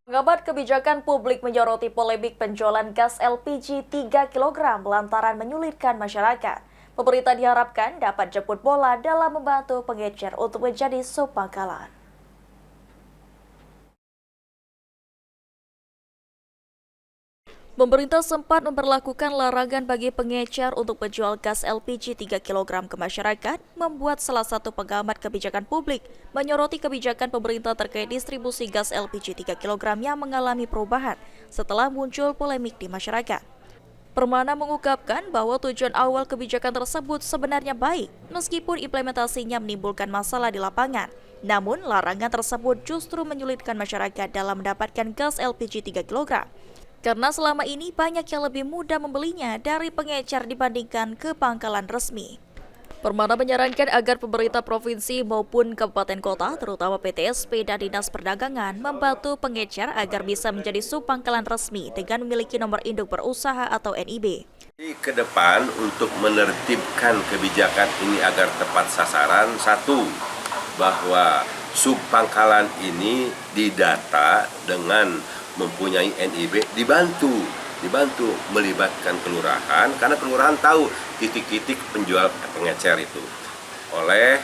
Pengamat kebijakan publik menyoroti polemik penjualan gas LPG 3 kg lantaran menyulitkan masyarakat. Pemerintah diharapkan dapat jemput bola dalam membantu pengecer untuk menjadi sub pangkalan. Pemerintah sempat memperlakukan larangan bagi pengecer untuk menjual gas LPG 3 kg ke masyarakat, membuat salah satu pengamat kebijakan publik menyoroti kebijakan pemerintah terkait distribusi gas LPG 3 kg yang mengalami perubahan setelah muncul polemik di masyarakat. Permana mengungkapkan bahwa tujuan awal kebijakan tersebut sebenarnya baik, meskipun implementasinya menimbulkan masalah di lapangan. Namun, larangan tersebut justru menyulitkan masyarakat dalam mendapatkan gas LPG 3 kg. Karena selama ini banyak yang lebih mudah membelinya dari pengecer dibandingkan ke pangkalan resmi. Permana menyarankan agar pemerintah provinsi maupun kabupaten kota, terutama PTSP dan Dinas Perdagangan, membantu pengecer agar bisa menjadi sub pangkalan resmi dengan memiliki nomor induk berusaha atau NIB. Ke depan untuk menertibkan kebijakan ini agar tepat sasaran, satu, bahwa sub pangkalan ini didata dengan mempunyai NIB, dibantu melibatkan kelurahan, karena kelurahan tahu titik-titik penjual pengecer itu oleh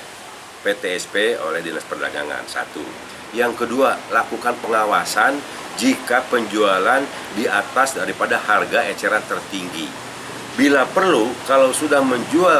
PTSP, oleh Dinas Perdagangan, satu. Yang kedua, lakukan pengawasan jika penjualan di atas daripada harga eceran tertinggi. Bila perlu, kalau sudah menjual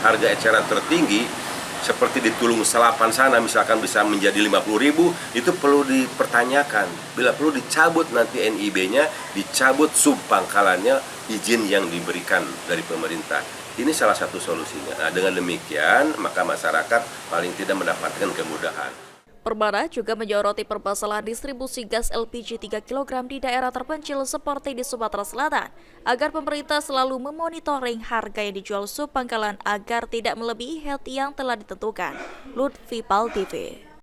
harga eceran tertinggi, seperti di Tulung Selapan sana misalkan bisa menjadi 50.000, itu perlu dipertanyakan. Bila perlu dicabut nanti NIB-nya, dicabut sub pangkalannya, izin yang diberikan dari pemerintah. Ini salah satu solusinya. Nah, dengan demikian maka masyarakat paling tidak mendapatkan kemudahan. Permana juga menyoroti permasalahan distribusi gas LPG 3 kg di daerah terpencil seperti di Sumatera Selatan, agar pemerintah selalu memonitoring harga yang dijual sub pangkalan agar tidak melebihi head yang telah ditentukan. Lutfi Pal TV.